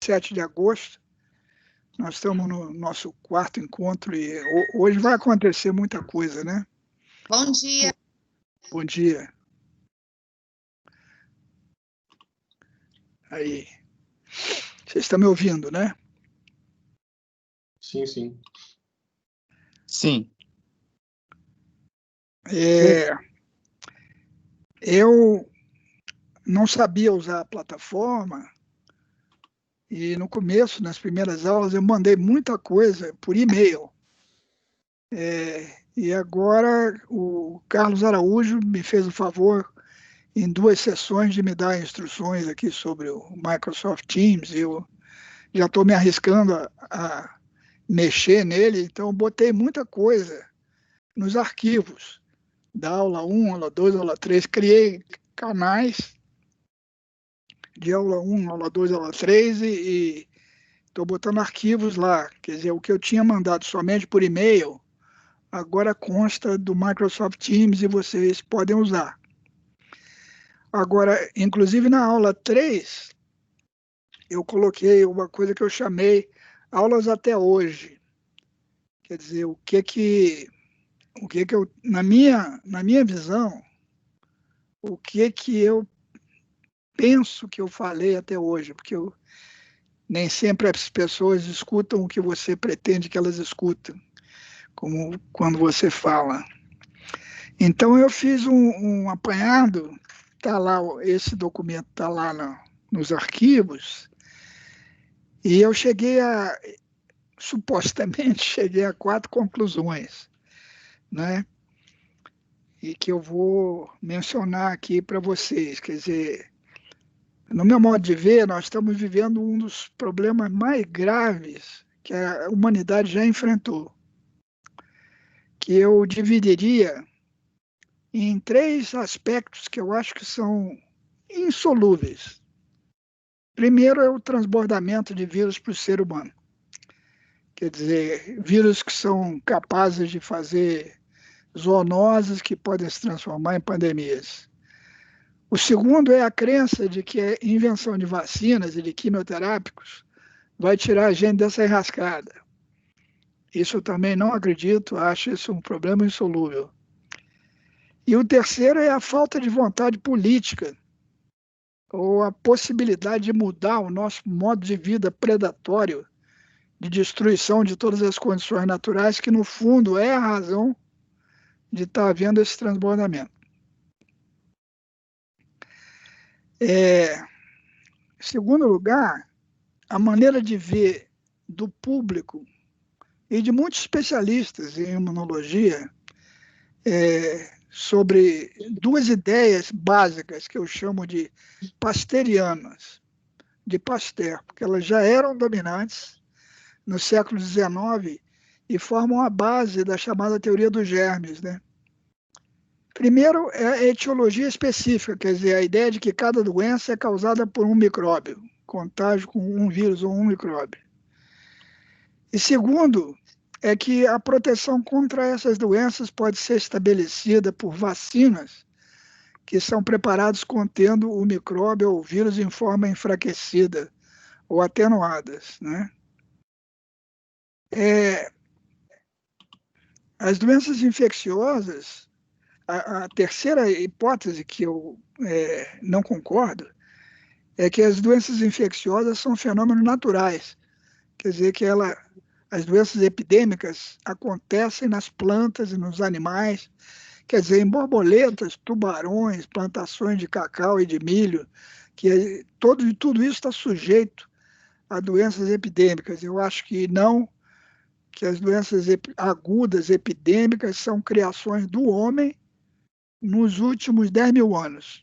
7 de agosto. Nós estamos no nosso quarto encontro e hoje vai acontecer muita coisa, né? Bom dia. Bom dia. Aí. Vocês estão me ouvindo, né? Sim, sim. Sim. Eu não sabia usar a plataforma e no começo, nas primeiras aulas, eu mandei muita coisa por e-mail. E agora o Carlos Araújo me fez o favor, em 2 sessões, de me dar instruções aqui sobre o Microsoft Teams. Eu já estou me arriscando a mexer nele, então eu botei muita coisa nos arquivos da aula 1, aula 2, aula 3, criei canais de aula 1, aula 2, aula 3 e estou botando arquivos lá. Quer dizer, o que eu tinha mandado somente por e-mail, agora consta do Microsoft Teams e vocês podem usar. Agora, inclusive na aula 3, eu coloquei uma coisa que eu chamei aulas até hoje. Quer dizer, o que eu, na minha visão, o que eu penso que eu falei até hoje, porque nem sempre as pessoas escutam o que você pretende que elas escutem, como quando você fala. Então eu fiz um apanhado, tá lá, esse documento está lá nos arquivos, e eu supostamente cheguei a 4 conclusões, né? E que eu vou mencionar aqui para vocês. Quer dizer, no meu modo de ver, nós estamos vivendo um dos problemas mais graves que a humanidade já enfrentou, que eu dividiria em 3 aspectos que eu acho que são insolúveis. Primeiro é o transbordamento de vírus para o ser humano. Quer dizer, vírus que são capazes de fazer zoonoses que podem se transformar em pandemias. O segundo é a crença de que a invenção de vacinas e de quimioterápicos vai tirar a gente dessa enrascada. Isso eu também não acredito, acho isso um problema insolúvel. E o terceiro é a falta de vontade política, ou a possibilidade de mudar o nosso modo de vida predatório, de destruição de todas as condições naturais, que no fundo é a razão de estar havendo esse transbordamento. Em segundo lugar, a maneira de ver do público e de muitos especialistas em imunologia sobre 2 ideias básicas que eu chamo de pasterianas, de Pasteur, porque elas já eram dominantes no século XIX e formam a base da chamada teoria dos germes, né? Primeiro é a etiologia específica, quer dizer, a ideia de que cada doença é causada por um micróbio, contágio com um vírus ou um micróbio. E segundo, é que a proteção contra essas doenças pode ser estabelecida por vacinas que são preparadas contendo o micróbio ou o vírus em forma enfraquecida ou atenuadas, né? As doenças infecciosas, a terceira hipótese que eu não concordo é que as doenças infecciosas são fenômenos naturais, quer dizer que as doenças epidêmicas acontecem nas plantas e nos animais, quer dizer, em borboletas, tubarões, plantações de cacau e de milho, que tudo isso está sujeito a doenças epidêmicas. Eu acho que não, que as doenças agudas epidêmicas são criações do homem nos últimos 10.000 anos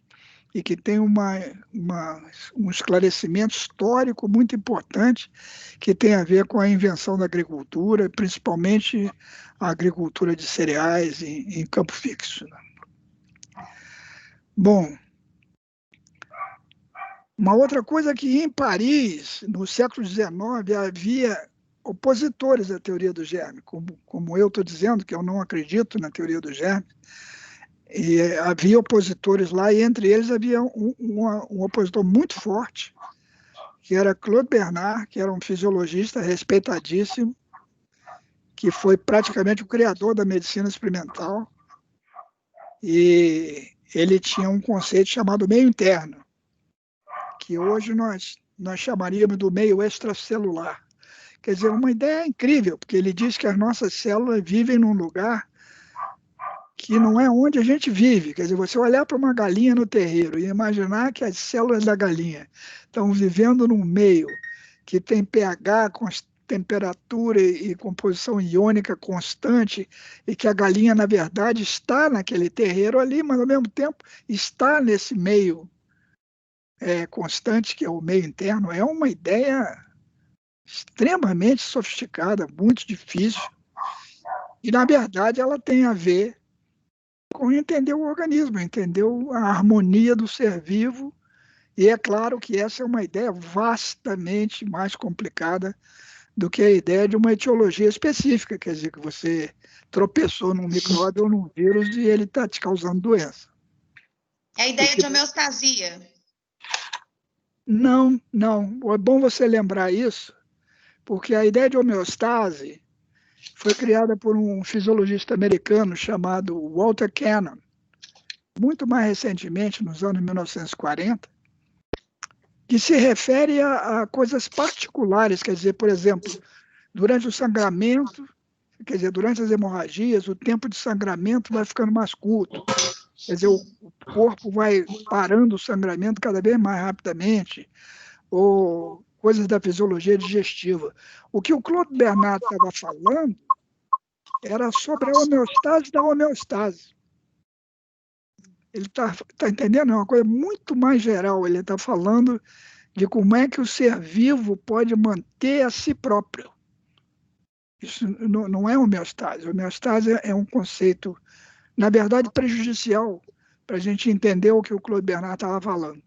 e que tem um esclarecimento histórico muito importante que tem a ver com a invenção da agricultura, principalmente a agricultura de cereais em campo fixo. Bom, uma outra coisa é que em Paris, no século XIX, havia opositores à teoria do germe, como eu estou dizendo, que eu não acredito na teoria do germe, e havia opositores lá, e entre eles havia um opositor muito forte, que era Claude Bernard, que era um fisiologista respeitadíssimo, que foi praticamente o criador da medicina experimental, e ele tinha um conceito chamado meio interno, que hoje nós chamaríamos do meio extracelular. Quer dizer, uma ideia incrível, porque ele diz que as nossas células vivem num lugar que não é onde a gente vive. Quer dizer, você olhar para uma galinha no terreiro e imaginar que as células da galinha estão vivendo num meio que tem pH, temperatura e composição iônica constante, e que a galinha, na verdade, está naquele terreiro ali, mas, ao mesmo tempo, está nesse meio constante, que é o meio interno, é uma ideia extremamente sofisticada, muito difícil, e, na verdade, ela tem a ver com entender o organismo, entender a harmonia do ser vivo, e é claro que essa é uma ideia vastamente mais complicada do que a ideia de uma etiologia específica, quer dizer, que você tropeçou num micróbio ou num vírus e ele está te causando doença. É a ideia de homeostasia. Não, é bom você lembrar isso, porque a ideia de homeostase foi criada por um fisiologista americano chamado Walter Cannon, muito mais recentemente, nos anos 1940, que se refere a coisas particulares, quer dizer, por exemplo, durante o sangramento, quer dizer, durante as hemorragias, o tempo de sangramento vai ficando mais curto, quer dizer, o corpo vai parando o sangramento cada vez mais rapidamente, ou coisas da fisiologia digestiva. O que o Claude Bernard estava falando era sobre a homeostase da homeostase. Ele está entendendo? É uma coisa muito mais geral. Ele está falando de como é que o ser vivo pode manter a si próprio. Isso não é homeostase. Homeostase é um conceito, na verdade, prejudicial para a gente entender o que o Claude Bernard estava falando,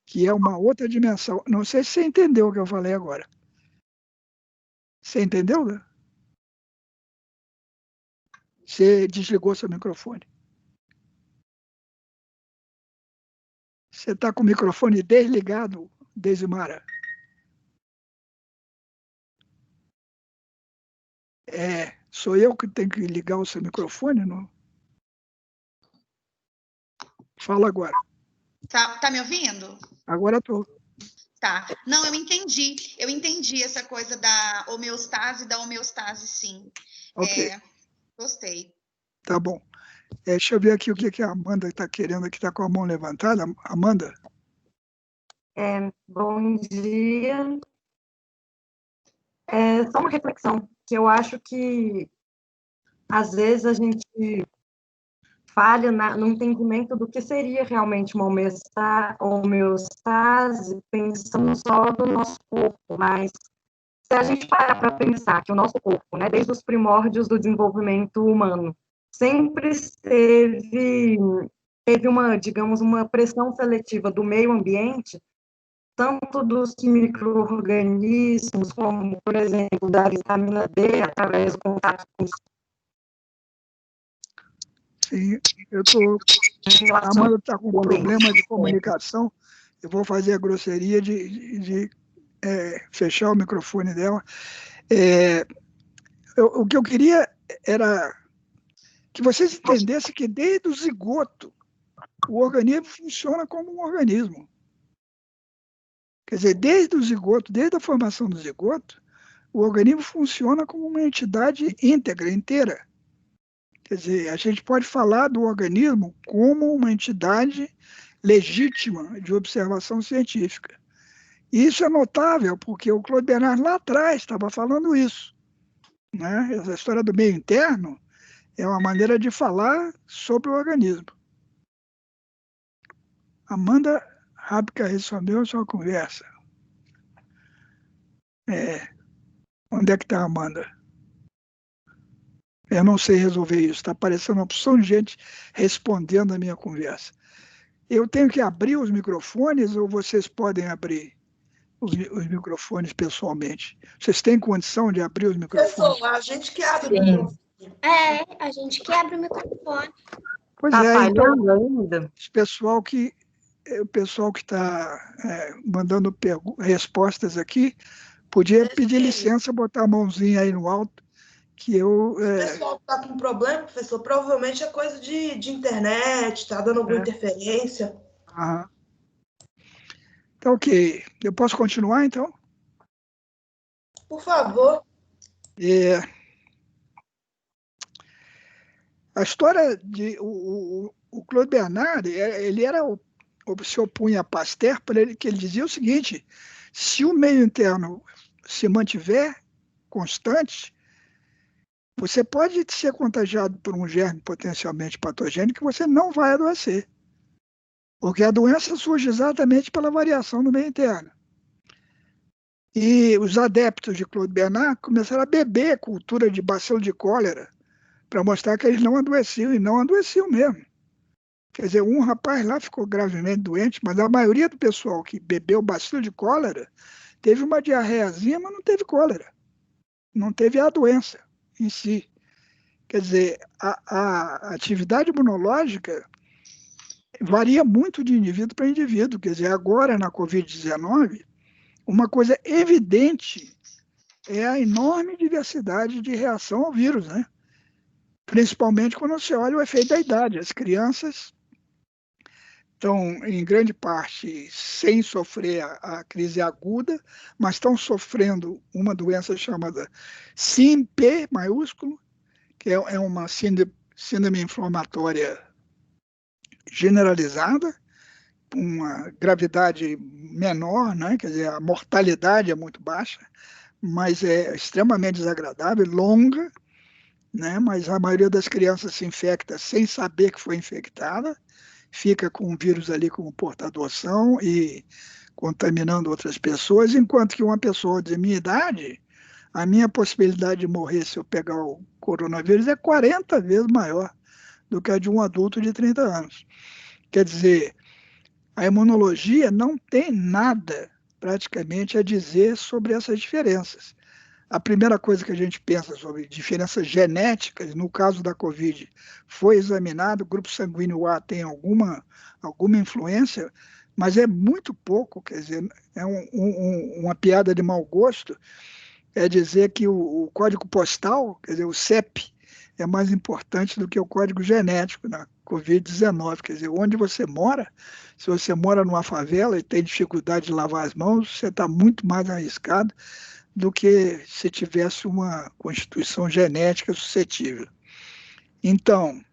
que é uma outra dimensão. Não sei se você entendeu o que eu falei agora. Você entendeu, né? Você desligou seu microfone. Você está com o microfone desligado, Desimara? Sou eu que tenho que ligar o seu microfone? Não? Fala agora. Tá me ouvindo? Agora estou. Tá. Não, eu entendi essa coisa da homeostase, sim. Ok. Gostei. Tá bom. Deixa eu ver aqui o que a Amanda está querendo, que está com a mão levantada. Amanda? Bom dia. Só uma reflexão, que eu acho que, às vezes, a gente falha no entendimento do que seria realmente uma homeostase, pensando só do nosso corpo, mas se a gente parar para pensar que o nosso corpo, né, desde os primórdios do desenvolvimento humano, sempre teve uma, digamos, uma pressão seletiva do meio ambiente, tanto dos micro-organismos, como, por exemplo, da vitamina D, através do contato com... Sim, a Amanda está com um problema de comunicação. Eu vou fazer a grosseria de fechar o microfone dela. O que eu queria era que vocês entendessem que desde o zigoto o organismo funciona como um organismo. Quer dizer, desde o zigoto, desde a formação do zigoto, o organismo funciona como uma entidade íntegra, inteira. Quer dizer, a gente pode falar do organismo como uma entidade legítima de observação científica. E isso é notável, porque o Claude Bernard lá atrás estava falando isso. Né? Essa história do meio interno é uma maneira de falar sobre o organismo. Amanda Rabka respondeu a sua conversa. Onde é que está a Amanda? Eu não sei resolver isso. Está aparecendo uma opção de gente respondendo a minha conversa. Eu tenho que abrir os microfones ou vocês podem abrir os microfones pessoalmente? Vocês têm condição de abrir os microfones? A gente que abre o microfone. A gente que abre o microfone. Pois tá então, falhando ainda? esse pessoal que o pessoal que está mandando respostas aqui, podia pedir licença, botar a mãozinha aí no alto, que eu... O pessoal está com problema, professor, provavelmente é coisa de internet, está dando alguma interferência. Tá ok. Eu posso continuar, então? Por favor. A história de... O Claude Bernard, ele se opunha a Pasteur, que ele dizia o seguinte: se o meio interno se mantiver constante, você pode ser contagiado por um germe potencialmente patogênico que você não vai adoecer. Porque a doença surge exatamente pela variação no meio interno. E os adeptos de Claude Bernard começaram a beber cultura de bacilo de cólera para mostrar que eles não adoeciam, e não adoeciam mesmo. Quer dizer, um rapaz lá ficou gravemente doente, mas a maioria do pessoal que bebeu bacilo de cólera teve uma diarreiazinha, mas não teve cólera. Não teve a doença em si. Quer dizer, a atividade imunológica varia muito de indivíduo para indivíduo. Quer dizer, agora na Covid-19, uma coisa evidente é a enorme diversidade de reação ao vírus, né? Principalmente quando você olha o efeito da idade. As crianças estão, em grande parte, sem sofrer a crise aguda, mas estão sofrendo uma doença chamada SIMP maiúsculo, que é uma síndrome inflamatória generalizada, uma gravidade menor, né? Quer dizer, a mortalidade é muito baixa, mas é extremamente desagradável, longa, né? Mas a maioria das crianças se infecta sem saber que foi infectada, fica com o vírus ali como portador-são e contaminando outras pessoas, enquanto que uma pessoa de minha idade, a minha possibilidade de morrer se eu pegar o coronavírus é 40 vezes maior do que a de um adulto de 30 anos. Quer dizer, a imunologia não tem nada praticamente a dizer sobre essas diferenças. A primeira coisa que a gente pensa sobre diferenças genéticas, no caso da Covid, foi examinado, o grupo sanguíneo A tem alguma influência, mas é muito pouco, quer dizer, é uma piada de mau gosto, é dizer que o código postal, quer dizer, o CEP, é mais importante do que o código genético na Covid-19, quer dizer, onde você mora, se você mora numa favela e tem dificuldade de lavar as mãos, você está muito mais arriscado do que se tivesse uma constituição genética suscetível. Então,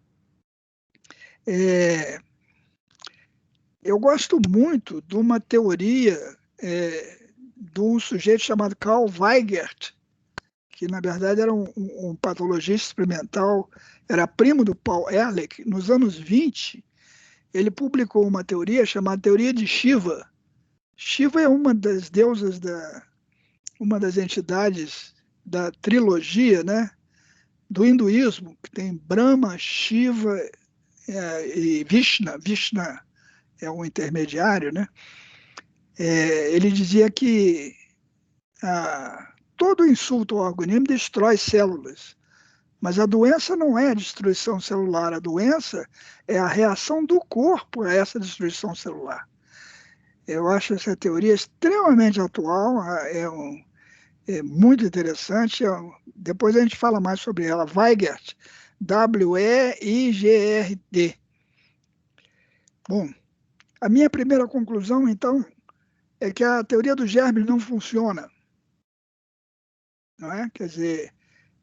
eu gosto muito de uma teoria de um sujeito chamado Carl Weigert, que na verdade era um patologista experimental, era primo do Paul Ehrlich. Nos anos 20, ele publicou uma teoria chamada Teoria de Shiva. Shiva é uma das deusas uma das entidades da trilogia, né, do hinduísmo, que tem Brahma, Shiva e Vishna. Vishna é um intermediário, né? Ele dizia que todo insulto ao organismo destrói células, mas a doença não é a destruição celular, a doença é a reação do corpo a essa destruição celular. Eu acho essa teoria extremamente atual, é muito interessante. Depois a gente fala mais sobre ela. Weigert, W-E-I-G-R-T. Bom, a minha primeira conclusão, então, é que a teoria dos germes não funciona. Não é? Quer dizer,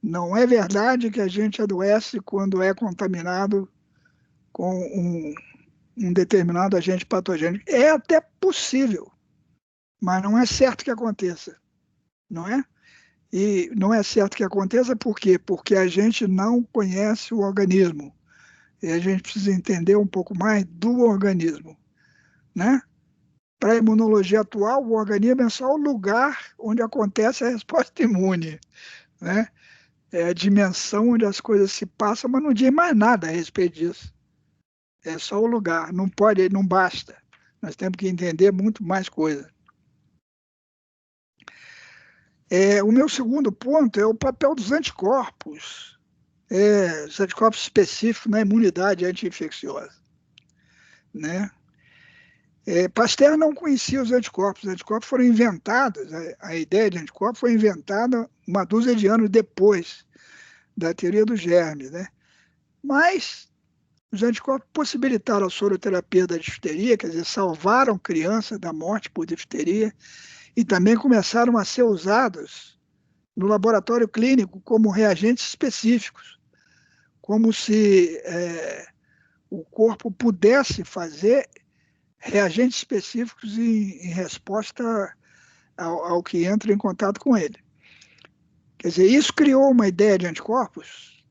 não é verdade que a gente adoece quando é contaminado com um determinado agente patogênico. É até possível, mas não é certo que aconteça. Não é? E não é certo que aconteça por quê? Porque a gente não conhece o organismo. E a gente precisa entender um pouco mais do organismo, né? Para a imunologia atual, o organismo é só o lugar onde acontece a resposta imune, né? É a dimensão onde as coisas se passam, mas não diz mais nada a respeito disso. É só o lugar, não basta. Nós temos que entender muito mais coisa. O meu segundo ponto é o papel dos anticorpos, os anticorpos específicos na imunidade anti-infecciosa, né? Pasteur não conhecia os anticorpos. Os anticorpos foram inventados, a ideia de anticorpos foi inventada uma dúzia de anos depois da teoria dos germes, né? Mas os anticorpos possibilitaram a soroterapia da difteria, quer dizer, salvaram crianças da morte por difteria, e também começaram a ser usados no laboratório clínico como reagentes específicos, como se o corpo pudesse fazer reagentes específicos em resposta ao que entra em contato com ele. Quer dizer, isso criou uma ideia de anticorpos.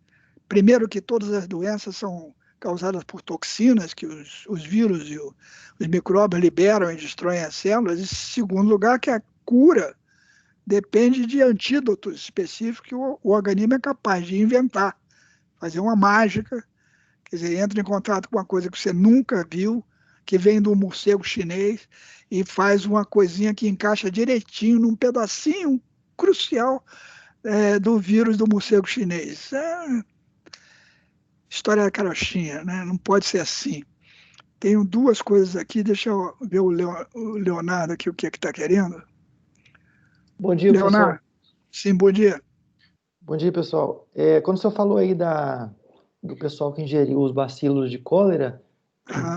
Primeiro, que todas as doenças são causadas por toxinas que os vírus e os micróbios liberam e destroem as células. E, segundo lugar, que a cura depende de antídotos específicos que o organismo é capaz de inventar, fazer uma mágica, quer dizer, entra em contato com uma coisa que você nunca viu, que vem do morcego chinês e faz uma coisinha que encaixa direitinho num pedacinho crucial do vírus do morcego chinês. História da carochinha, né? Não pode ser assim. Tenho duas coisas aqui, deixa eu ver o Leonardo aqui, o que é que está querendo. Bom dia, Leonardo. pessoal. Sim, bom dia. Bom dia, pessoal. Quando o senhor falou aí do pessoal que ingeriu os bacilos de cólera,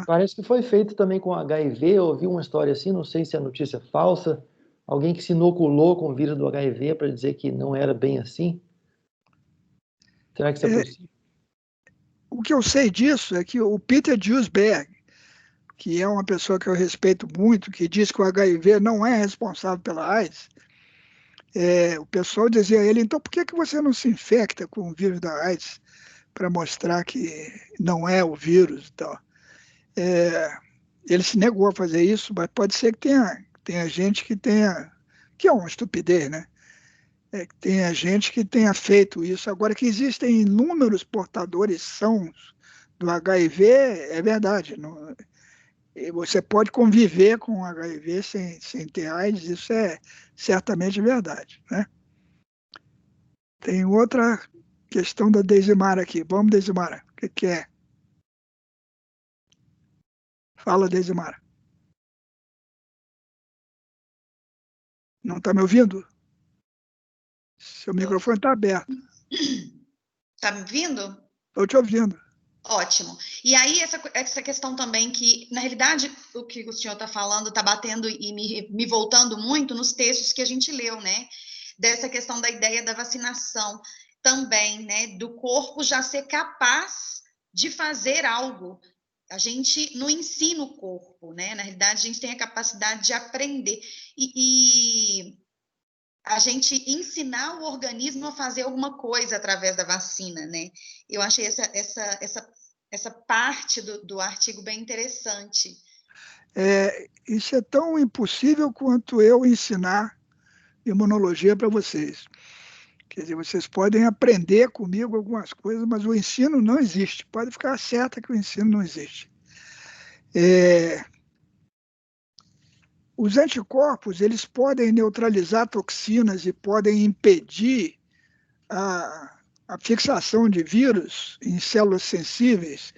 parece que foi feito também com HIV. Eu ouvi uma história assim, não sei se a notícia é falsa. Alguém que se inoculou com o vírus do HIV para dizer que não era bem assim. Será que isso é possível? O que eu sei disso é que o Peter Duesberg, que é uma pessoa que eu respeito muito, que diz que o HIV não é responsável pela AIDS, o pessoal dizia a ele, então por que você não se infecta com o vírus da AIDS para mostrar que não é o vírus e tal? Ele se negou a fazer isso, mas pode ser que tenha gente que é uma estupidez, né? Que tenha gente que tenha feito isso. Agora, que existem inúmeros portadores sãos do HIV, é verdade. Não, você pode conviver com o HIV sem ter AIDS, isso é certamente verdade, né? Tem outra questão da Deisimara aqui. Vamos, Deisimara, o que é? Fala, Deisimara. Não está me ouvindo? Seu microfone está aberto. Está me ouvindo? Estou te ouvindo. Ótimo. E aí, essa questão também que, na realidade, o que o senhor está falando está batendo e me voltando muito nos textos que a gente leu, né? Dessa questão da ideia da vacinação também, né? Do corpo já ser capaz de fazer algo. A gente não ensina o corpo, né? Na realidade, a gente tem a capacidade de aprender. E a gente ensinar o organismo a fazer alguma coisa através da vacina, né? Eu achei essa parte do artigo bem interessante. Isso é tão impossível quanto eu ensinar imunologia para vocês. Quer dizer, vocês podem aprender comigo algumas coisas, mas o ensino não existe. Pode ficar certa que o ensino não existe. Os anticorpos, eles podem neutralizar toxinas e podem impedir a fixação de vírus em células sensíveis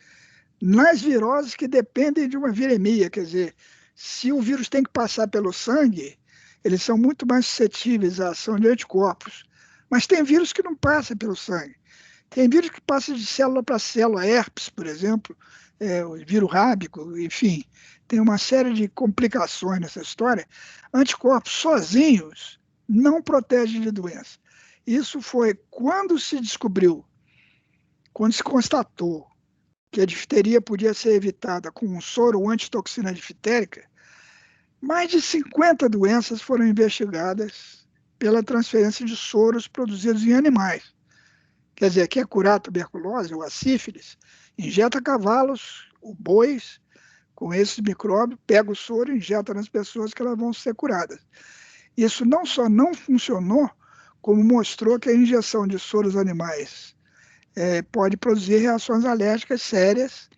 nas viroses que dependem de uma viremia. Quer dizer, se o vírus tem que passar pelo sangue, eles são muito mais suscetíveis à ação de anticorpos. Mas tem vírus que não passam pelo sangue. Tem vírus que passam de célula para célula, herpes, por exemplo, o vírus rábico, enfim. Tem uma série de complicações nessa história. Anticorpos sozinhos não protegem de doença. Isso foi quando se descobriu, quando se constatou que a difteria podia ser evitada com um soro antitoxina diftérica, mais de 50 doenças foram investigadas pela transferência de soros produzidos em animais. Quer dizer, quer curar a tuberculose ou a sífilis, injeta cavalos ou bois com esses micróbios, pega o soro e injeta nas pessoas que elas vão ser curadas. Isso não só não funcionou, como mostrou que a injeção de soros animais pode produzir reações alérgicas sérias,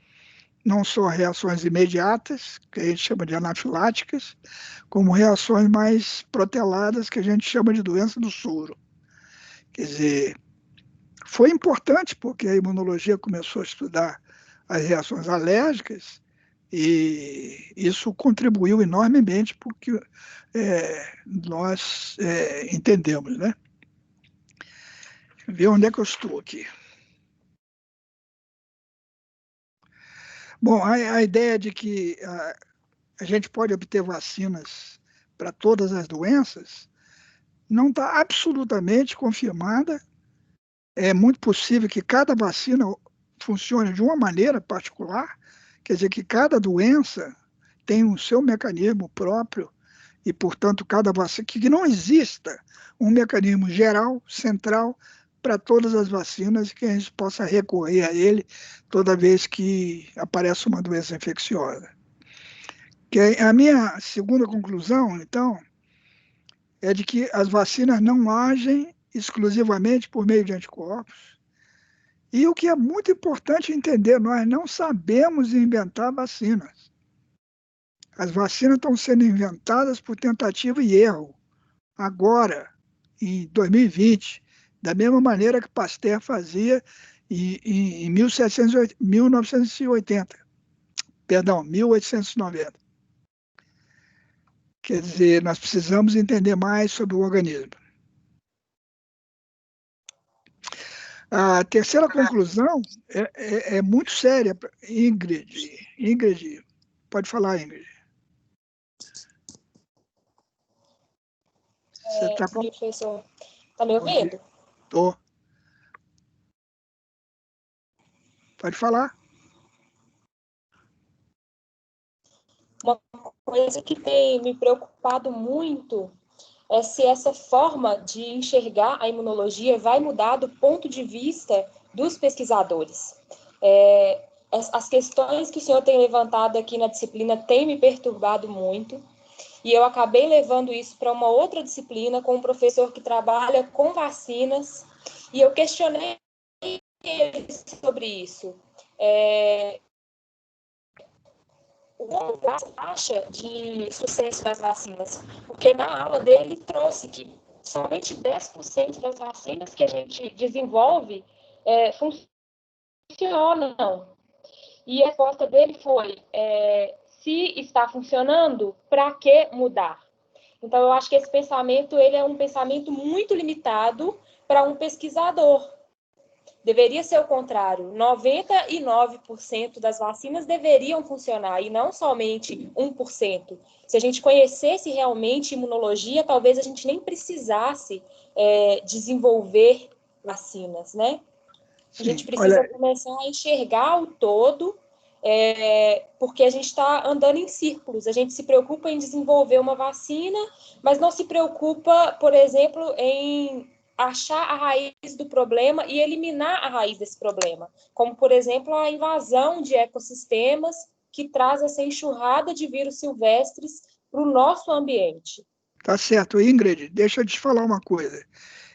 não só reações imediatas, que a gente chama de anafiláticas, como reações mais proteladas, que a gente chama de doença do soro. Quer dizer, foi importante porque a imunologia começou a estudar as reações alérgicas, E isso contribuiu enormemente porque nós entendemos, né? Ver onde é que eu estou aqui. Bom, a ideia de que a gente pode obter vacinas para todas as doenças não está absolutamente confirmada. É muito possível que cada vacina funcione de uma maneira particular, quer dizer que cada doença tem o seu mecanismo próprio e, portanto, cada vacina, que não exista um mecanismo geral, central, para todas as vacinas, que a gente possa recorrer a ele toda vez que aparece uma doença infecciosa. A minha segunda conclusão, então, é de que as vacinas não agem exclusivamente por meio de anticorpos. E o que é muito importante entender, nós não sabemos inventar vacinas. As vacinas estão sendo inventadas por tentativa e erro, agora, em 2020, da mesma maneira que Pasteur fazia em 1980. Perdão, 1890. Quer dizer, nós precisamos entender mais sobre o organismo. A terceira conclusão é muito séria. Ingrid, pode falar, Ingrid. Você tá com... Professor, está me ouvindo? Estou. Pode falar. Uma coisa que tem me preocupado muito é se essa forma de enxergar a imunologia vai mudar do ponto de vista dos pesquisadores. As questões que o senhor tem levantado aqui na disciplina têm me perturbado muito, e eu acabei levando isso para uma outra disciplina com um professor que trabalha com vacinas, e eu questionei ele sobre isso. O que você acha de sucesso das vacinas? Porque na aula dele trouxe que somente 10% das vacinas que a gente desenvolve funcionam. E a resposta dele foi, se está funcionando, para que mudar? Então, eu acho que esse pensamento ele é um pensamento muito limitado para um pesquisador. Deveria ser o contrário, 99% das vacinas deveriam funcionar, e não somente 1%. Se a gente conhecesse realmente imunologia, talvez a gente nem precisasse desenvolver vacinas, né? A gente precisa começar a enxergar o todo, porque a gente está andando em círculos. A gente se preocupa em desenvolver uma vacina, mas não se preocupa, por exemplo, em achar a raiz do problema e eliminar a raiz desse problema, como, por exemplo, a invasão de ecossistemas que traz essa enxurrada de vírus silvestres para o nosso ambiente. Tá certo. Ingrid, deixa eu te falar uma coisa.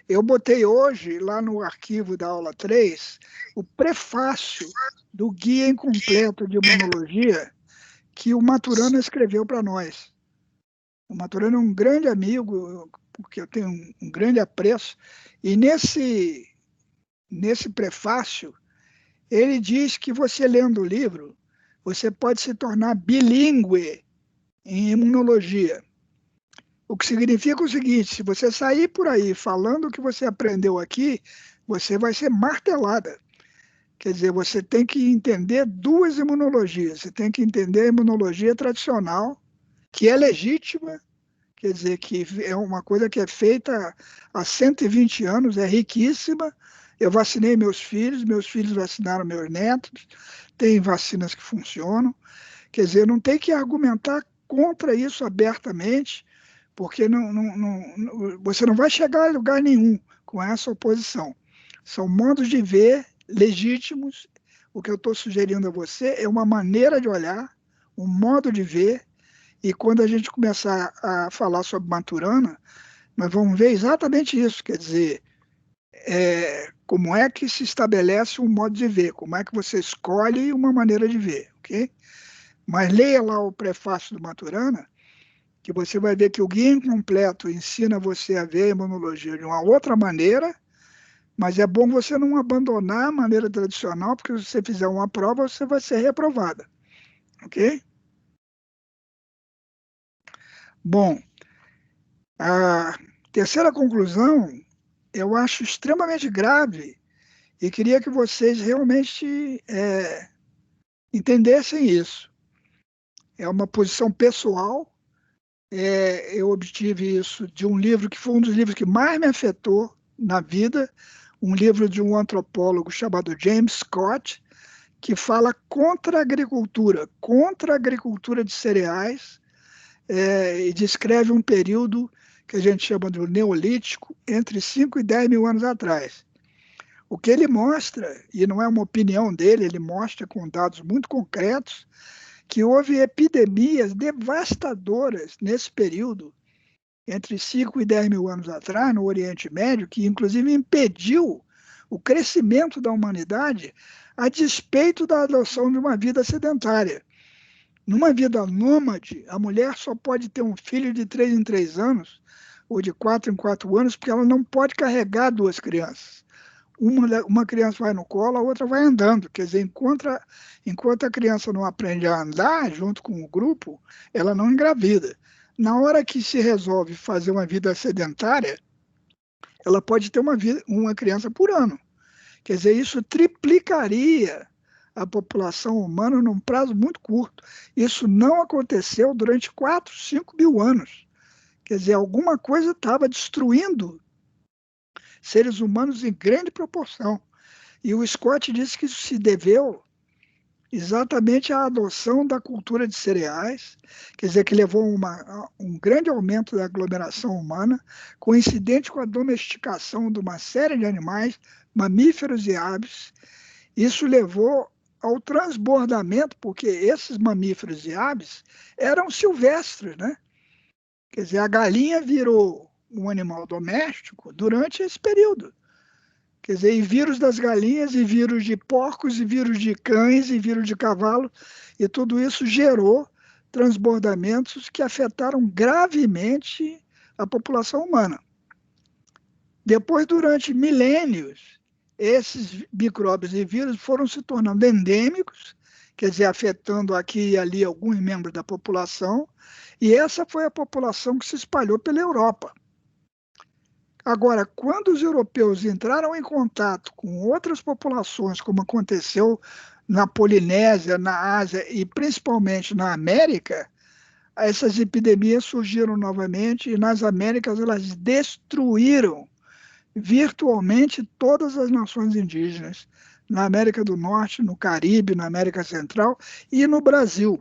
Eu botei hoje, lá no arquivo da aula 3, o prefácio do Guia Incompleto de Imunologia que o Maturana escreveu para nós. O Maturana é um grande amigo, porque eu tenho um grande apreço, e nesse prefácio, ele diz que você lendo o livro, você pode se tornar bilíngue em imunologia. O que significa o seguinte, se você sair por aí falando o que você aprendeu aqui, você vai ser martelada. Quer dizer, você tem que entender duas imunologias. Você tem que entender a imunologia tradicional, que é legítima, quer dizer, que é uma coisa que é feita há 120 anos, é riquíssima. Eu vacinei meus filhos vacinaram meus netos, tem vacinas que funcionam. Quer dizer, não tem que argumentar contra isso abertamente, porque você não vai chegar a lugar nenhum com essa oposição. São modos de ver legítimos. O que eu estou sugerindo a você é uma maneira de olhar, um modo de ver, e quando a gente começar a falar sobre Maturana, nós vamos ver exatamente isso, quer dizer, como é que se estabelece um modo de ver, como é que você escolhe uma maneira de ver, ok? Mas leia lá o prefácio do Maturana, que você vai ver que o Guia Incompleto ensina você a ver a imunologia de uma outra maneira, mas é bom você não abandonar a maneira tradicional, porque se você fizer uma prova, você vai ser reprovada. Ok? Bom, a terceira conclusão eu acho extremamente grave e queria que vocês realmente entendessem isso. É uma posição pessoal. Eu obtive isso de um livro que foi um dos livros que mais me afetou na vida, um livro de um antropólogo chamado James Scott, que fala contra a agricultura de cereais, e descreve um período que a gente chama de Neolítico, entre 5 e 10 mil anos atrás. O que ele mostra, e não é uma opinião dele, ele mostra com dados muito concretos, que houve epidemias devastadoras nesse período, entre 5 e 10 mil anos atrás, no Oriente Médio, que inclusive impediu o crescimento da humanidade a despeito da adoção de uma vida sedentária. Numa vida nômade, a mulher só pode ter um filho de 3 em 3 anos, ou de 4 em 4 anos, porque ela não pode carregar 2 crianças. Uma criança vai no colo, a outra vai andando. Quer dizer, enquanto a criança não aprende a andar junto com o grupo, ela não engravida. Na hora que se resolve fazer uma vida sedentária, ela pode ter uma criança por ano. Quer dizer, isso triplicaria a população humana num prazo muito curto. Isso não aconteceu durante 4, 5 mil anos. Quer dizer, alguma coisa estava destruindo seres humanos em grande proporção. E o Scott disse que isso se deveu exatamente à adoção da cultura de cereais, quer dizer, que levou um grande aumento da aglomeração humana, coincidente com a domesticação de uma série de animais, mamíferos e aves. Isso levou ao transbordamento, porque esses mamíferos e aves eram silvestres, né? Quer dizer, a galinha virou um animal doméstico durante esse período. Quer dizer, e vírus das galinhas, e vírus de porcos, e vírus de cães, e vírus de cavalo, e tudo isso gerou transbordamentos que afetaram gravemente a população humana. Depois, durante milênios, esses micróbios e vírus foram se tornando endêmicos, quer dizer, afetando aqui e ali alguns membros da população, e essa foi a população que se espalhou pela Europa. Agora, quando os europeus entraram em contato com outras populações, como aconteceu na Polinésia, na Ásia e principalmente na América, essas epidemias surgiram novamente e nas Américas elas destruíram virtualmente todas as nações indígenas, na América do Norte, no Caribe, na América Central e no Brasil.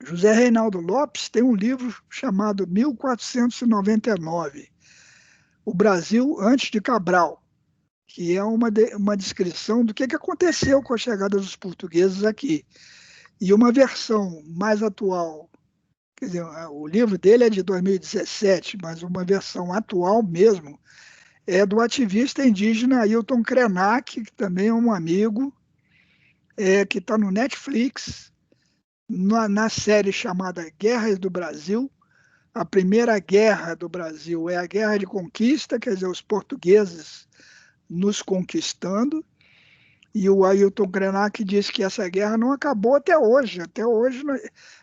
José Reinaldo Lopes tem um livro chamado 1499, O Brasil antes de Cabral, que é uma descrição do que aconteceu com a chegada dos portugueses aqui. E uma versão mais atual, quer dizer, o livro dele é de 2017, mas uma versão atual mesmo, é do ativista indígena Ailton Krenak, que também é um amigo, que está no Netflix, na série chamada Guerras do Brasil. A primeira guerra do Brasil é a Guerra de Conquista, quer dizer, os portugueses nos conquistando, e o Ailton Krenak diz que essa guerra não acabou até hoje. Até hoje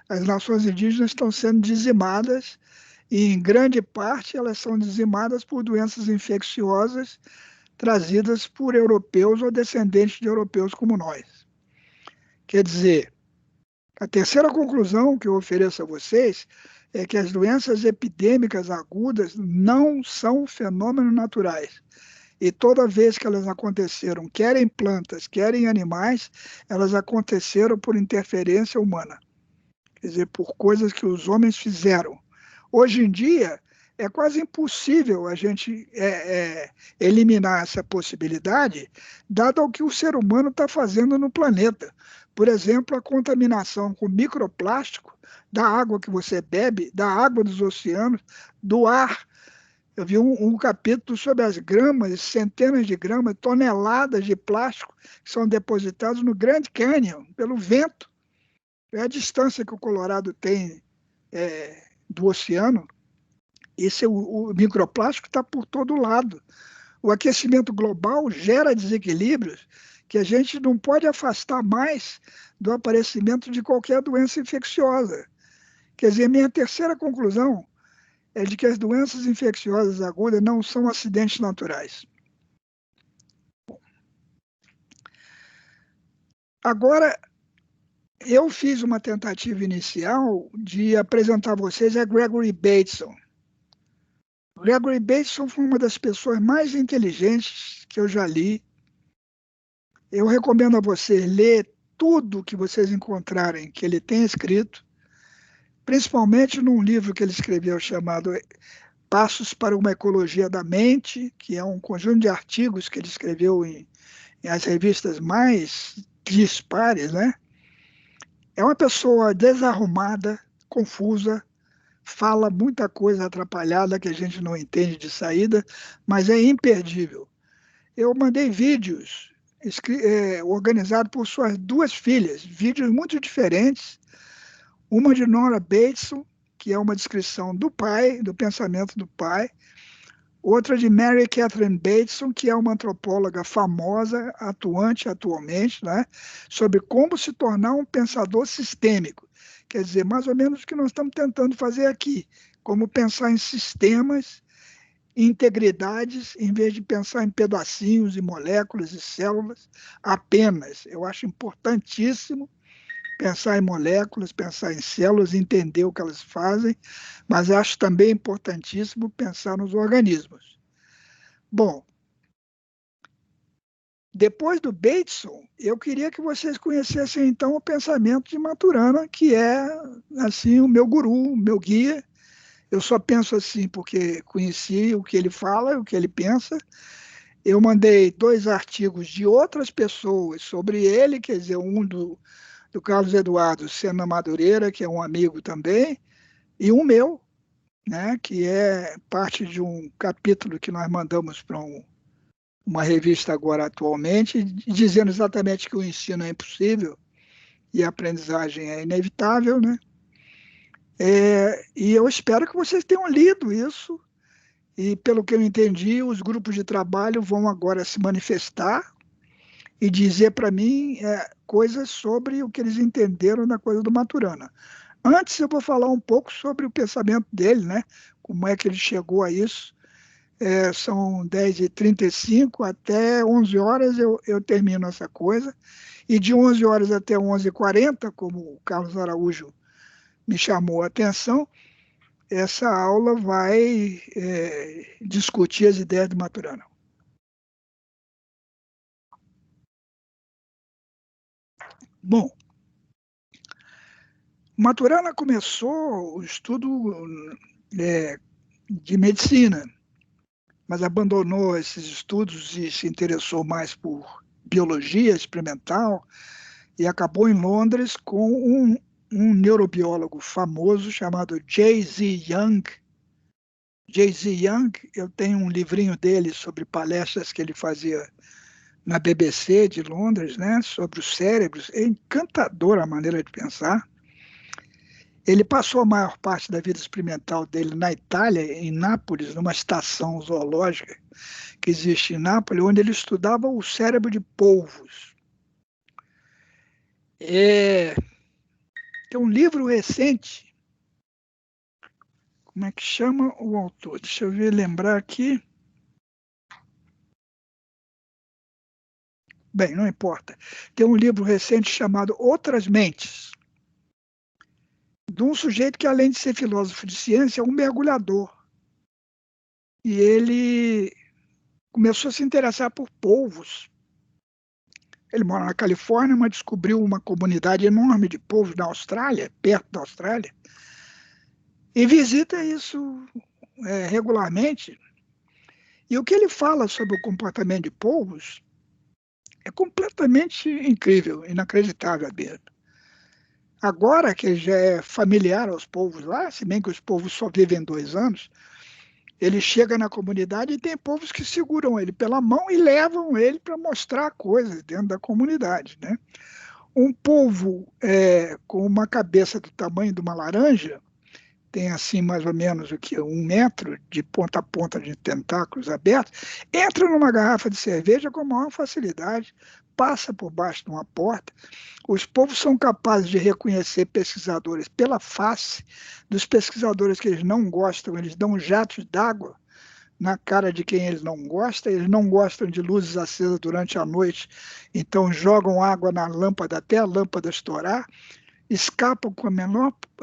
as nações indígenas estão sendo dizimadas, e em grande parte elas são dizimadas por doenças infecciosas trazidas por europeus ou descendentes de europeus como nós. Quer dizer, a terceira conclusão que eu ofereço a vocês é que as doenças epidêmicas agudas não são fenômenos naturais. E toda vez que elas aconteceram, quer em plantas, quer em animais, elas aconteceram por interferência humana. Quer dizer, por coisas que os homens fizeram. Hoje em dia, é quase impossível a gente eliminar essa possibilidade, dado o que o ser humano está fazendo no planeta. Por exemplo, a contaminação com microplástico da água que você bebe, da água dos oceanos, do ar. Eu vi um capítulo sobre as gramas, centenas de gramas, toneladas de plástico que são depositados no Grand Canyon, pelo vento. É a distância que o Colorado tem do oceano. O microplástico está por todo lado. O aquecimento global gera desequilíbrios que a gente não pode afastar mais do aparecimento de qualquer doença infecciosa. Quer dizer, minha terceira conclusão é de que as doenças infecciosas agudas não são acidentes naturais. Agora, eu fiz uma tentativa inicial de apresentar a vocês a Gregory Bateson. Gregory Bateson foi uma das pessoas mais inteligentes que eu já li. Eu recomendo a vocês ler tudo que vocês encontrarem que ele tem escrito, principalmente num livro que ele escreveu chamado Passos para uma Ecologia da Mente, que é um conjunto de artigos que ele escreveu em as revistas mais dispares, né? É uma pessoa desarrumada, confusa, fala muita coisa atrapalhada que a gente não entende de saída, mas é imperdível. Eu mandei vídeos organizados por suas duas filhas, vídeos muito diferentes, uma de Nora Bateson, que é uma descrição do pai, do pensamento do pai, outra de Mary Catherine Bateson, que é uma antropóloga famosa, atuante atualmente, né, sobre como se tornar um pensador sistêmico. Quer dizer, mais ou menos o que nós estamos tentando fazer aqui, como pensar em sistemas, integridades, em vez de pensar em pedacinhos e moléculas e células apenas. Eu acho importantíssimo pensar em moléculas, pensar em células, entender o que elas fazem, mas acho também importantíssimo pensar nos organismos. Bom, depois do Bateson, eu queria que vocês conhecessem então o pensamento de Maturana, que é assim o meu guru, o meu guia. Eu só penso assim porque conheci o que ele fala, o que ele pensa. Eu mandei 2 artigos de outras pessoas sobre ele, quer dizer, um do Carlos Eduardo Sena Madureira, que é um amigo também, e um meu, né, que é parte de um capítulo que nós mandamos para uma revista agora atualmente, dizendo exatamente que o ensino é impossível e a aprendizagem é inevitável, né? E eu espero que vocês tenham lido isso, e pelo que eu entendi, os grupos de trabalho vão agora se manifestar e dizer para mim coisas sobre o que eles entenderam da coisa do Maturana. Antes eu vou falar um pouco sobre o pensamento dele, né? Como é que ele chegou a isso. São 10h35, até 11 horas eu termino essa coisa, e de 11 horas até 11h40, como o Carlos Araújo me chamou a atenção, essa aula vai discutir as ideias do Maturana. Bom, Maturana começou o estudo de medicina, mas abandonou esses estudos e se interessou mais por biologia experimental e acabou em Londres com um neurobiólogo famoso chamado J.Z. Young. J.Z. Young, eu tenho um livrinho dele sobre palestras que ele fazia na BBC de Londres, né, sobre os cérebros. É encantadora a maneira de pensar. Ele passou a maior parte da vida experimental dele na Itália, em Nápoles, numa estação zoológica que existe em Nápoles, onde ele estudava o cérebro de polvos. Tem um livro recente, como é que chama o autor? Deixa eu lembrar aqui. Bem, não importa. Tem um livro recente chamado Outras Mentes, de um sujeito que, além de ser filósofo de ciência, é um mergulhador. E ele começou a se interessar por polvos. Ele mora na Califórnia, mas descobriu uma comunidade enorme de polvos na Austrália, perto da Austrália, e visita isso regularmente. E o que ele fala sobre o comportamento de polvos é completamente incrível, inacreditável mesmo. Agora que ele já é familiar aos polvos lá, se bem que os polvos só vivem 2 anos, ele chega na comunidade e tem povos que seguram ele pela mão e levam ele para mostrar coisas dentro da comunidade, né? Um polvo com uma cabeça do tamanho de uma laranja, tem assim mais ou menos 1 metro de ponta a ponta de tentáculos abertos, entra numa garrafa de cerveja com maior facilidade, passa por baixo de uma porta. Os povos são capazes de reconhecer pesquisadores pela face. Dos pesquisadores que eles não gostam, eles dão jatos d'água na cara de quem eles não gostam. Eles não gostam de luzes acesas durante a noite, então jogam água na lâmpada até a lâmpada estourar. Escapam com a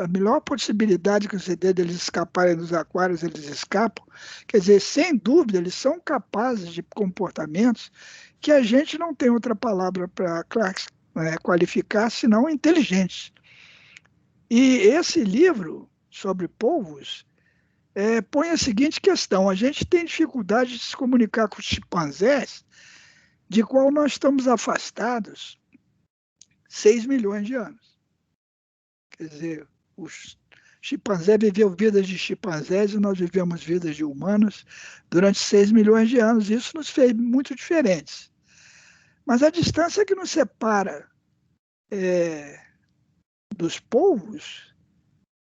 melhor possibilidade que você dê deles escaparem dos aquários, eles escapam. Quer dizer, sem dúvida, eles são capazes de comportamentos que a gente não tem outra palavra para qualificar, senão inteligentes. E esse livro sobre polvos põe a seguinte questão: a gente tem dificuldade de se comunicar com os chimpanzés, de qual nós estamos afastados 6 milhões de anos. Quer dizer, os chimpanzés viveram vidas de chimpanzés e nós vivemos vidas de humanos durante 6 milhões de anos. Isso nos fez muito diferentes. Mas a distância que nos separa dos polvos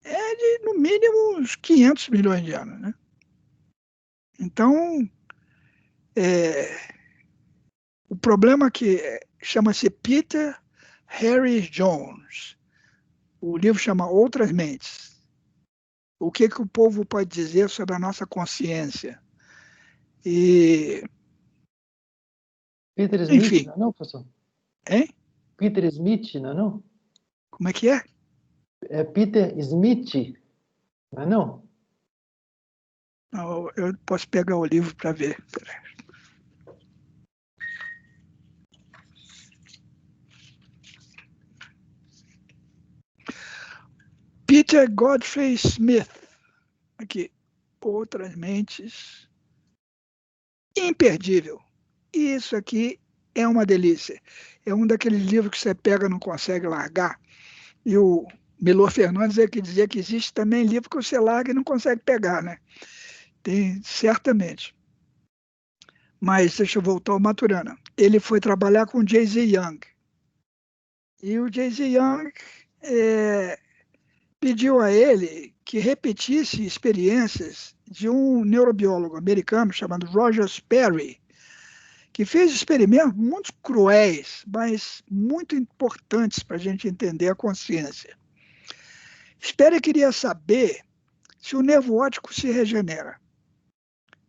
é de, no mínimo, uns 500 milhões de anos, né? Então, o problema que chama-se Peter Harris Jones. O livro chama Outras Mentes. O que o povo pode dizer sobre a nossa consciência? E... Peter Smith, enfim. não, professor? Hein? Peter Smith, não? Como é que é? É Peter Smith, não? Não, eu posso pegar o livro para ver. Peter Godfrey Smith. Aqui. Outras Mentes. Imperdível. Isso aqui é uma delícia. É um daqueles livros que você pega e não consegue largar. E o Milor Fernandes é que dizia que existe também livro que você larga e não consegue pegar, né? Tem, certamente. Mas deixa eu voltar ao Maturana. Ele foi trabalhar com o J.Z. Young. E o J.Z. Young pediu a ele que repetisse experiências de um neurobiólogo americano chamado Roger Sperry, que fez experimentos muito cruéis, mas muito importantes para a gente entender a consciência. Sperry queria saber se o nervo óptico se regenera.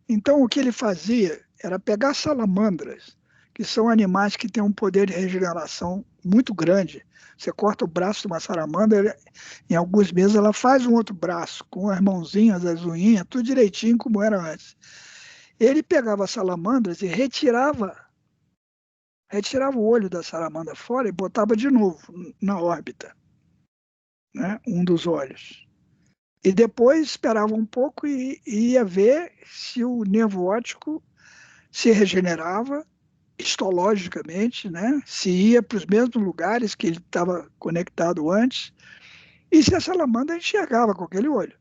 Então, o que ele fazia era pegar salamandras, que são animais que têm um poder de regeneração muito grande. Você corta o braço de uma salamandra, em alguns meses ela faz um outro braço, com as mãozinhas, as unhinhas, tudo direitinho como era antes. Ele pegava as salamandras e retirava o olho da salamandra fora e botava de novo na órbita, né, um dos olhos. E depois esperava um pouco e ia ver se o nervo óptico se regenerava histologicamente, né, se ia para os mesmos lugares que ele estava conectado antes, e se a salamandra enxergava com aquele olho.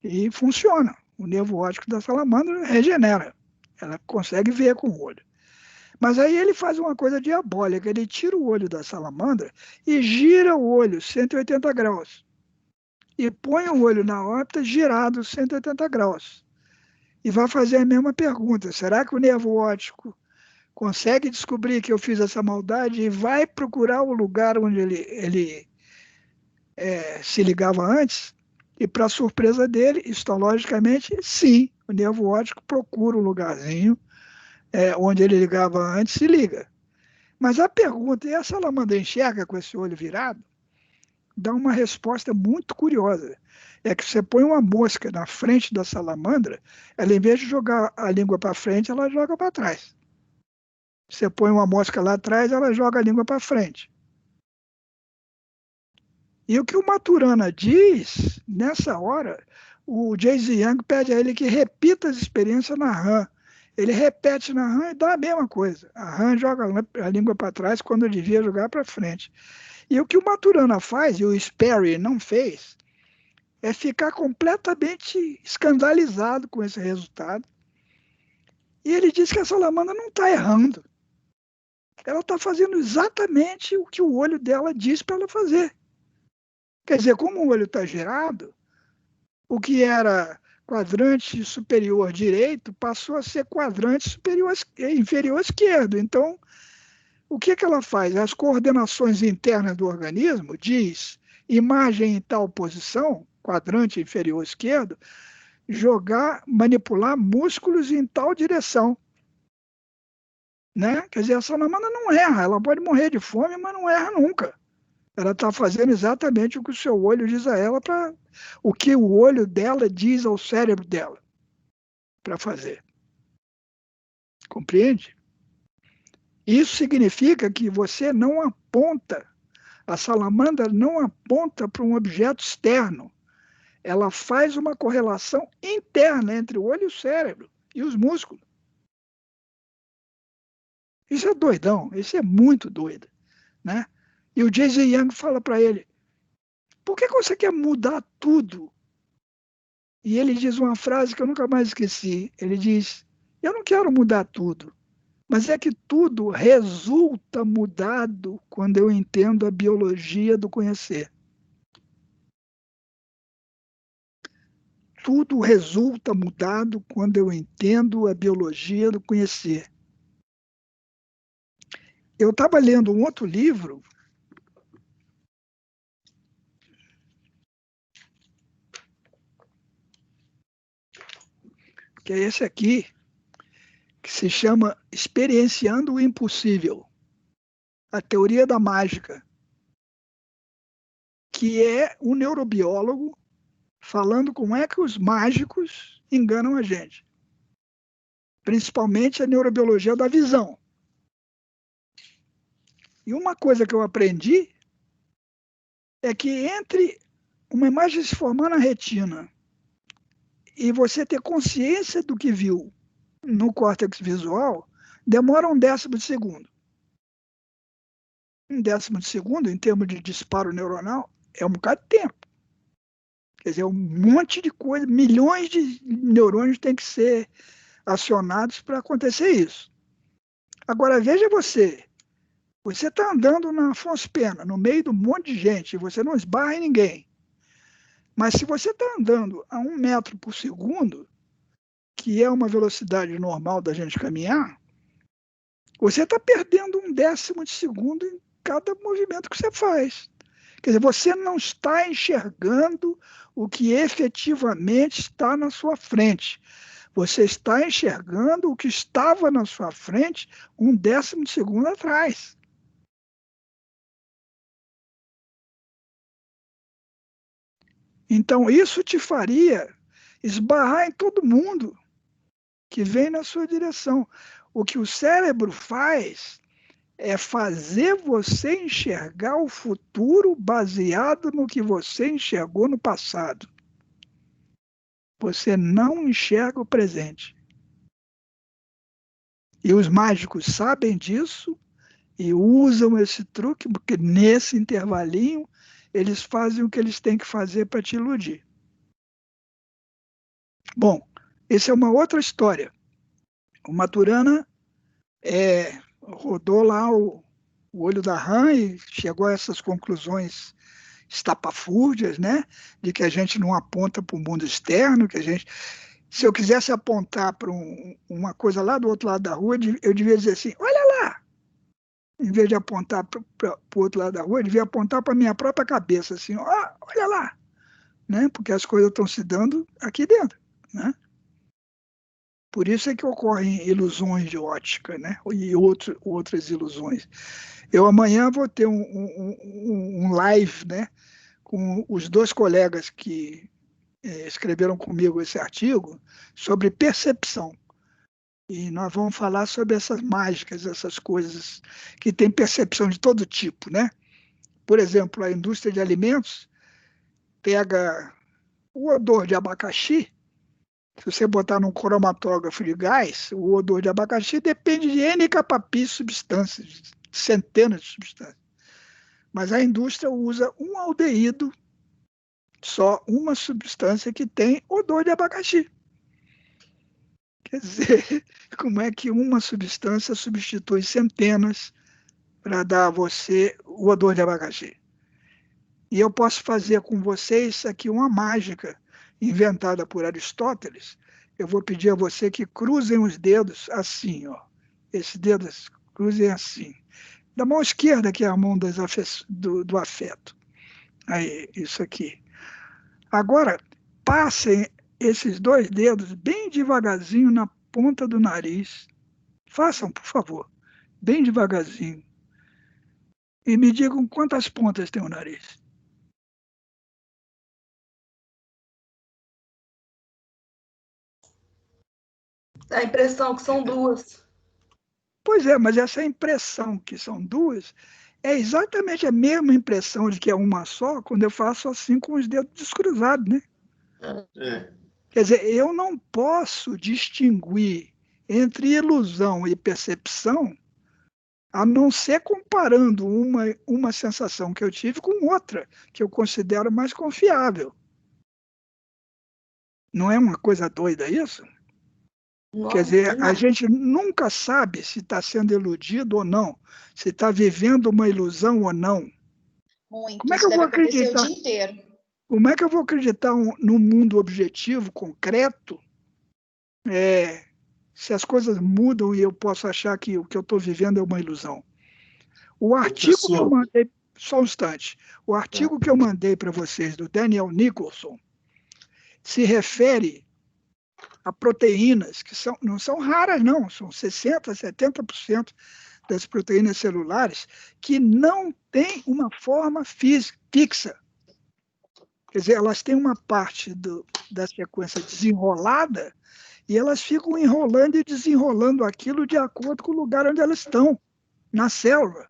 E funciona. O nervo óptico da salamandra regenera. Ela consegue ver com o olho. Mas aí ele faz uma coisa diabólica. Ele tira o olho da salamandra e gira o olho 180 graus. E põe o olho na órbita girado 180 graus. E vai fazer a mesma pergunta. Será que o nervo óptico consegue descobrir que eu fiz essa maldade e vai procurar o lugar onde ele se ligava antes? E, para surpresa dele, histologicamente, sim, o nervo óptico procura o lugarzinho onde ele ligava antes e liga. Mas a pergunta, e a salamandra enxerga com esse olho virado? Dá uma resposta muito curiosa. É que você põe uma mosca na frente da salamandra, ela, em vez de jogar a língua para frente, ela joga para trás. Você põe uma mosca lá atrás, ela joga a língua para frente. E o que o Maturana diz, nessa hora, o J.Z. Young pede a ele que repita as experiências na RAM. Ele repete na RAM e dá a mesma coisa. A RAM joga a língua para trás quando devia jogar para frente. E o que o Maturana faz, e o Sperry não fez, é ficar completamente escandalizado com esse resultado. E ele diz que a salamandra não está errando. Ela está fazendo exatamente o que o olho dela diz para ela fazer. Quer dizer, como o olho está girado, o que era quadrante superior direito passou a ser quadrante inferior esquerdo. Então, o que ela faz? As coordenações internas do organismo diz imagem em tal posição, quadrante inferior esquerdo, manipular músculos em tal direção. Né? Quer dizer, a salamandra não erra, ela pode morrer de fome, mas não erra nunca. Ela está fazendo exatamente o que o seu olho diz a ela, o que o olho dela diz ao cérebro dela para fazer. Compreende? Isso significa que você não aponta, a salamandra não aponta para um objeto externo. Ela faz uma correlação interna entre o olho e o cérebro e os músculos. Isso é doidão, isso é muito doido, né? E o J.Z. Young fala para ele, por que você quer mudar tudo? E ele diz uma frase que eu nunca mais esqueci. Ele diz, eu não quero mudar tudo, mas é que tudo resulta mudado quando eu entendo a biologia do conhecer. Tudo resulta mudado quando eu entendo a biologia do conhecer. Eu estava lendo um outro livro, que é esse aqui, que se chama Experienciando o Impossível, a teoria da mágica, que é um neurobiólogo falando como é que os mágicos enganam a gente. Principalmente a neurobiologia da visão. E uma coisa que eu aprendi é que entre uma imagem se formar na retina e você ter consciência do que viu no córtex visual, demora 1/10 de segundo. 1/10 de segundo, em termos de disparo neuronal, é um bocado de tempo. Quer dizer, um monte de coisa, milhões de neurônios têm que ser acionados para acontecer isso. Agora, veja você está andando na Afonso Pena, no meio de um monte de gente, e você não esbarra em ninguém. Mas se você está andando a 1 metro por segundo, que é uma velocidade normal da gente caminhar, você está perdendo 1/10 de segundo em cada movimento que você faz. Quer dizer, você não está enxergando o que efetivamente está na sua frente. Você está enxergando o que estava na sua frente 1/10 de segundo atrás. Então, isso te faria esbarrar em todo mundo que vem na sua direção. O que o cérebro faz é fazer você enxergar o futuro baseado no que você enxergou no passado. Você não enxerga o presente. E os mágicos sabem disso e usam esse truque, porque nesse intervalinho eles fazem o que eles têm que fazer para te iludir. Bom, essa é uma outra história. O Maturana rodou lá o olho da rã e chegou a essas conclusões estapafúrdias, né? De que a gente não aponta para o mundo externo, que a gente... Se eu quisesse apontar para uma coisa lá do outro lado da rua, eu devia dizer assim, olha lá! Em vez de apontar para o outro lado da rua, eu devia apontar para a minha própria cabeça, assim, olha lá! Né? Porque as coisas estão se dando aqui dentro, né? Por isso é que ocorrem ilusões de ótica, né? E outras ilusões. Eu amanhã vou ter um live, né, com os 2 colegas que escreveram comigo esse artigo sobre percepção. E nós vamos falar sobre essas mágicas, essas coisas que têm percepção de todo tipo, né? Por exemplo, a indústria de alimentos pega o odor de abacaxi. Se você botar num cromatógrafo de gás, o odor de abacaxi depende de N capapis substâncias, centenas de substâncias. Mas a indústria usa um aldeído, só uma substância que tem odor de abacaxi. Quer dizer, como é que uma substância substitui centenas para dar a você o odor de abacaxi? E eu posso fazer com vocês aqui uma mágica inventada por Aristóteles. Eu vou pedir a você que cruzem os dedos assim, ó. Esses dedos cruzem assim. da mão esquerda, que é a mão do afeto. Aí, isso aqui. Agora, passem esses 2 dedos bem devagarzinho na ponta do nariz. Façam, por favor, bem devagarzinho. E me digam quantas pontas tem o nariz. Dá a impressão que são 2. Pois é, mas essa impressão que são 2 é exatamente a mesma impressão de que é uma só quando eu faço assim com os dedos descruzados, né? É. Quer dizer, eu não posso distinguir entre ilusão e percepção a não ser comparando uma sensação que eu tive com outra, que eu considero mais confiável. Não é uma coisa doida isso? Nossa, Quer dizer, a gente nunca sabe se está sendo iludido ou não, se está vivendo uma ilusão ou não. Muito, Como é que isso eu vou deve acontecer acreditar? o dia inteiro. Como é que eu vou acreditar num mundo objetivo, concreto, se as coisas mudam e eu posso achar que o que eu estou vivendo é uma ilusão? O artigo que eu mandei, só um instante, o artigo que eu mandei para vocês, do Daniel Nicholson, se refere a proteínas que não são raras, não, são 60%, 70% das proteínas celulares que não têm uma forma fixa. Quer dizer, elas têm uma parte da sequência desenrolada e elas ficam enrolando e desenrolando aquilo de acordo com o lugar onde elas estão, na célula.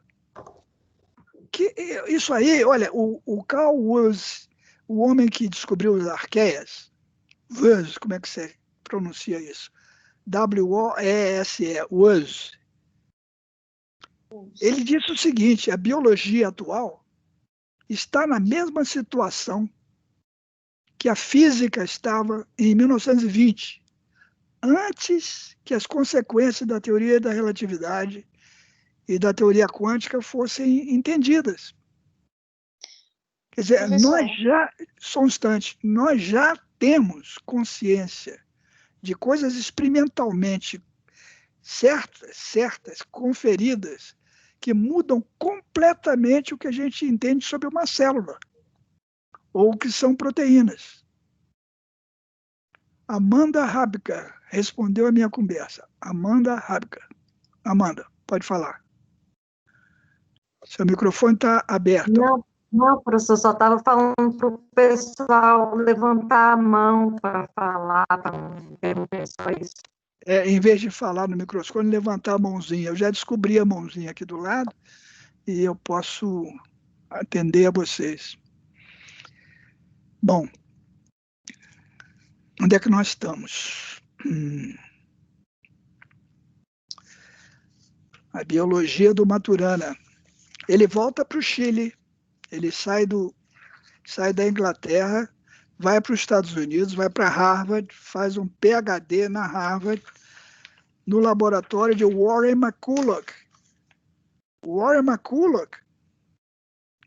Isso aí, olha, o Carl Woese, o homem que descobriu as arqueias, Woese, como é que você pronuncia isso? W-O-E-S-E, Woese. Ele disse o seguinte: a biologia atual está na mesma situação que a física estava em 1920, antes que as consequências da teoria da relatividade e da teoria quântica fossem entendidas. Quer dizer, só um instante, nós já temos consciência de coisas experimentalmente certas, conferidas, que mudam completamente o que a gente entende sobre uma célula, ou o que são proteínas. Amanda Habka respondeu a minha conversa. Amanda Habka. Amanda, pode falar. Seu microfone está aberto. Não, professor, só estava falando para o pessoal levantar a mão para falar, para perguntar só isso. Em vez de falar no microfone, levantar a mãozinha. Eu já descobri a mãozinha aqui do lado e eu posso atender a vocês. Bom, onde é que nós estamos? A biologia do Maturana. Ele volta para o Chile, ele sai da Inglaterra, vai para os Estados Unidos, vai para Harvard, faz um PhD na Harvard, no laboratório de Warren McCulloch. Warren McCulloch,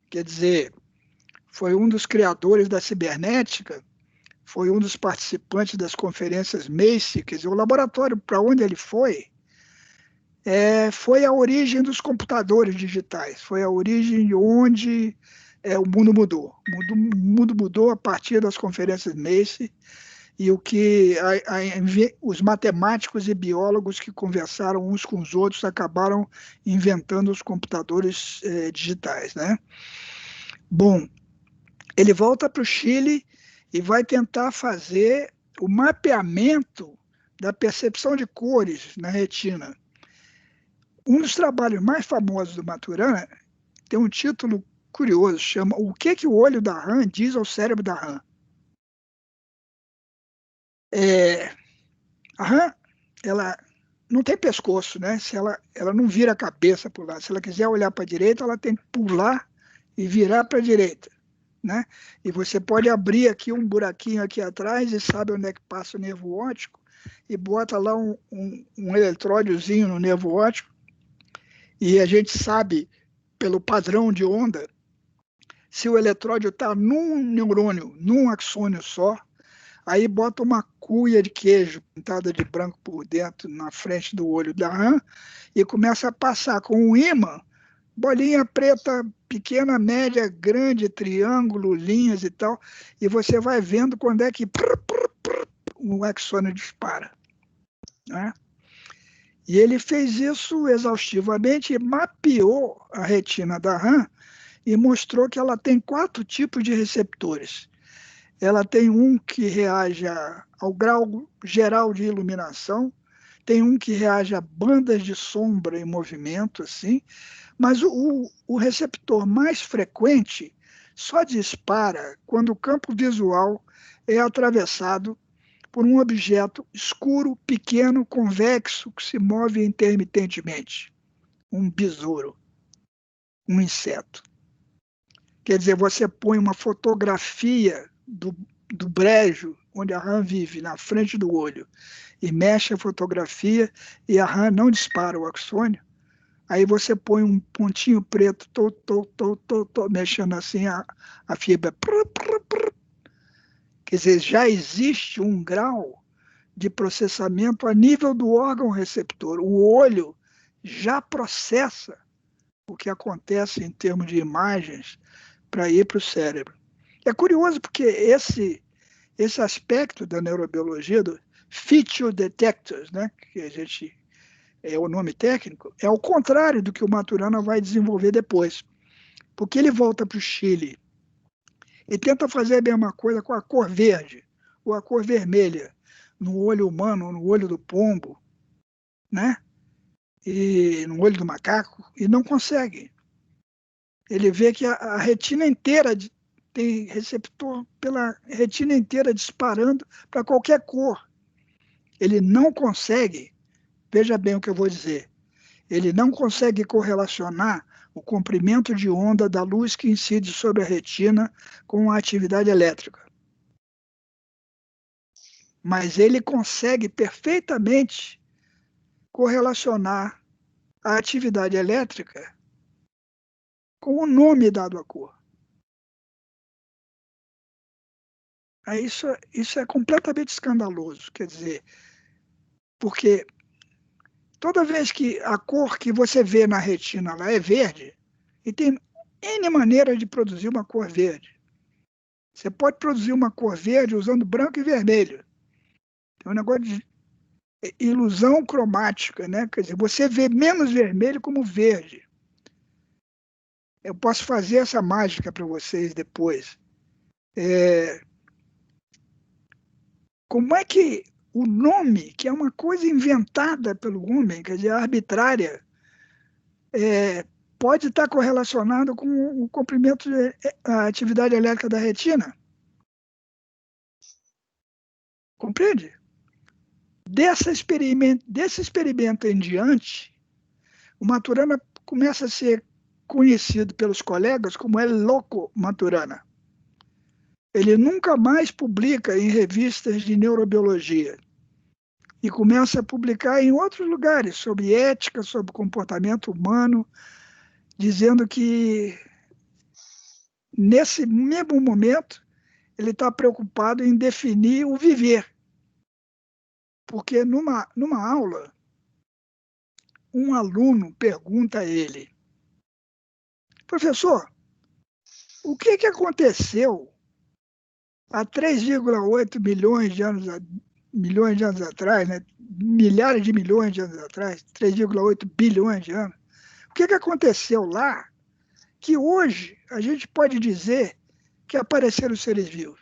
quer dizer, foi um dos criadores da cibernética, foi um dos participantes das conferências Macy, quer dizer, o laboratório para onde ele foi a origem dos computadores digitais, foi a origem de onde o mundo mudou. O mundo mudou a partir das conferências Macy e o que os matemáticos e biólogos que conversaram uns com os outros acabaram inventando os computadores digitais, né? Bom, ele volta para o Chile e vai tentar fazer o mapeamento da percepção de cores na retina. Um dos trabalhos mais famosos do Maturana tem um título curioso, chama O que o olho da rã diz ao cérebro da rã. A rã, ela não tem pescoço, né? Se ela não vira a cabeça para o lado. Se ela quiser olhar para a direita, ela tem que pular e virar para a direita, né? E você pode abrir aqui um buraquinho aqui atrás e sabe onde é que passa o nervo óptico e bota lá um eletródozinho no nervo óptico e a gente sabe, pelo padrão de onda, se o eletródio está num neurônio, num axônio só, aí bota uma cuia de queijo pintada de branco por dentro, na frente do olho da rã, e começa a passar com um ímã bolinha preta pequena, média, grande, triângulo, linhas e tal, e você vai vendo quando é que o axônio dispara, né? E ele fez isso exaustivamente e mapeou a retina da rã e mostrou que ela tem 4 tipos de receptores. Ela tem um que reage ao grau geral de iluminação, tem um que reage a bandas de sombra em movimento, assim, mas o receptor mais frequente só dispara quando o campo visual é atravessado por um objeto escuro, pequeno, convexo, que se move intermitentemente. Um besouro, um inseto. Quer dizer, você põe uma fotografia do brejo onde a rã vive, na frente do olho, e mexe a fotografia e a rã não dispara o axônio, aí você põe um pontinho preto, mexendo assim a fibra. Quer dizer, já existe um grau de processamento a nível do órgão receptor. O olho já processa o que acontece em termos de imagens para ir para o cérebro. É curioso porque esse aspecto da neurobiologia, do feature detectors, né, que a gente é o nome técnico, é o contrário do que o Maturana vai desenvolver depois. Porque ele volta para o Chile e tenta fazer a mesma coisa com a cor verde ou a cor vermelha no olho humano, no olho do pombo, né? E no olho do macaco, e não consegue. Ele vê que a retina inteira tem receptor pela retina inteira disparando para qualquer cor. Ele não consegue, veja bem o que eu vou dizer, ele não consegue correlacionar o comprimento de onda da luz que incide sobre a retina com a atividade elétrica. Mas ele consegue perfeitamente correlacionar a atividade elétrica com o nome dado à cor. Isso é completamente escandaloso, quer dizer, porque toda vez que a cor que você vê na retina lá é verde, e tem N maneiras de produzir uma cor verde. Você pode produzir uma cor verde usando branco e vermelho. Tem um negócio de ilusão cromática, né? Quer dizer, você vê menos vermelho como verde. Eu posso fazer essa mágica para vocês depois. Como é que o nome, que é uma coisa inventada pelo homem, quer dizer, arbitrária, pode estar correlacionado com o comprimento da atividade elétrica da retina? Compreende? Desse experimento em diante, o Maturana começa a ser conhecido pelos colegas como El Loco Maturana. Ele nunca mais publica em revistas de neurobiologia e começa a publicar em outros lugares sobre ética, sobre comportamento humano, dizendo que nesse mesmo momento ele está preocupado em definir o viver. Porque numa aula, um aluno pergunta a ele: professor, o que aconteceu há 3,8 milhões de anos atrás, né? Milhares de milhões de anos atrás, 3,8 bilhões de anos? O que aconteceu lá que hoje a gente pode dizer que apareceram seres vivos?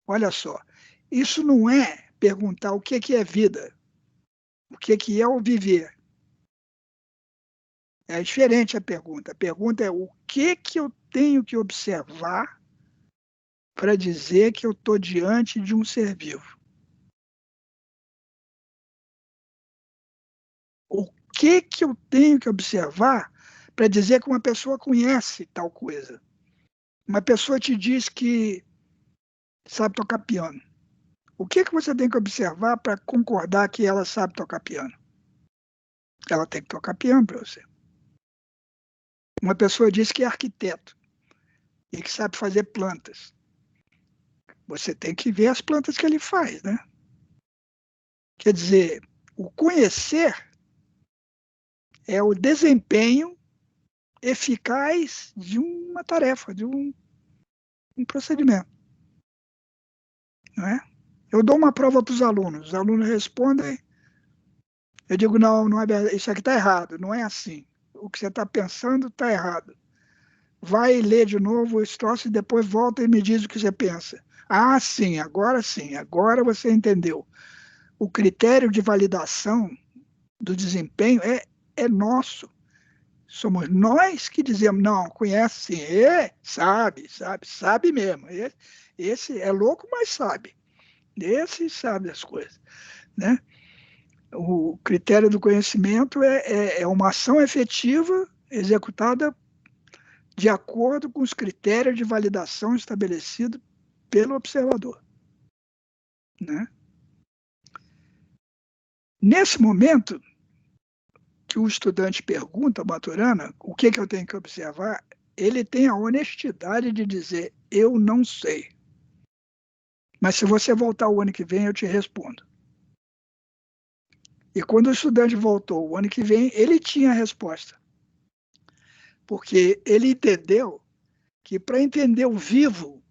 Olha só, isso não é perguntar o que é vida, o que é o viver. É diferente a pergunta. A pergunta é o que eu tenho que observar para dizer que eu estou diante de um ser vivo. O que eu tenho que observar para dizer que uma pessoa conhece tal coisa? Uma pessoa te diz que sabe tocar piano. O que você tem que observar para concordar que ela sabe tocar piano? Ela tem que tocar piano para você. Uma pessoa diz que é arquiteto e que sabe fazer plantas. Você tem que ver as plantas que ele faz, né? Quer dizer, O conhecer é o desempenho eficaz de uma tarefa, de um procedimento. Não é? Eu dou uma prova para os alunos respondem, eu digo, não é verdade, isso aqui está errado, não é assim. O que você está pensando está errado. Vai ler de novo esse troço e depois volta e me diz o que você pensa. Ah, sim, agora você entendeu. O critério de validação do desempenho é nosso. Somos nós que dizemos, não, conhece sim, sabe mesmo. Esse é louco, mas sabe. Esse sabe as coisas, né? O critério do conhecimento é uma ação efetiva executada de acordo com os critérios de validação estabelecidos pelo observador, né? Nesse momento que o estudante pergunta ao Maturana o que eu tenho que observar, ele tem a honestidade de dizer, eu não sei. Mas se você voltar o ano que vem, eu te respondo. E quando o estudante voltou o ano que vem, ele tinha a resposta. Porque ele entendeu que para entender o vivo,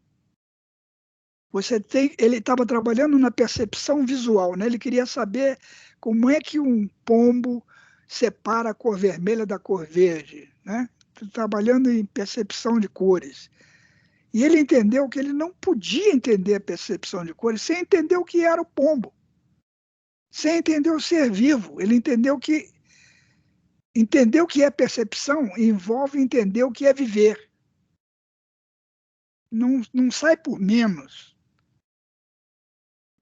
ele estava trabalhando na percepção visual, né? Ele queria saber como é que um pombo separa a cor vermelha da cor verde, né? Trabalhando em percepção de cores. E ele entendeu que ele não podia entender a percepção de cores sem entender o que era o pombo, sem entender o ser vivo. Ele entendeu que entender o que é percepção envolve entender o que é viver. Não sai por menos.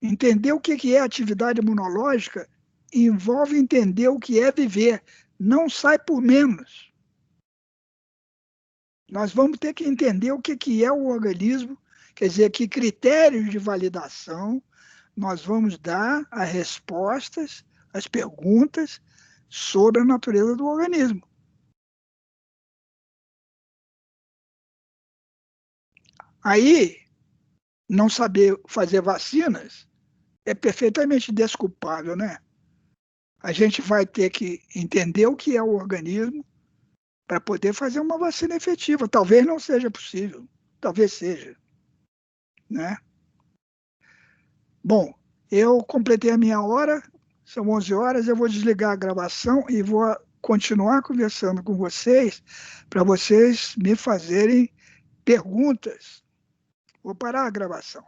Entender o que é atividade imunológica envolve entender o que é viver. Não sai por menos. Nós vamos ter que entender o que é o organismo, quer dizer, que critérios de validação nós vamos dar as respostas, as perguntas sobre a natureza do organismo. Aí, não saber fazer vacinas é perfeitamente desculpável, né? A gente vai ter que entender o que é o organismo para poder fazer uma vacina efetiva. Talvez não seja possível, talvez seja, né? Bom, eu completei a minha hora, são 11 horas, eu vou desligar a gravação e vou continuar conversando com vocês para vocês me fazerem perguntas. Vou parar a gravação.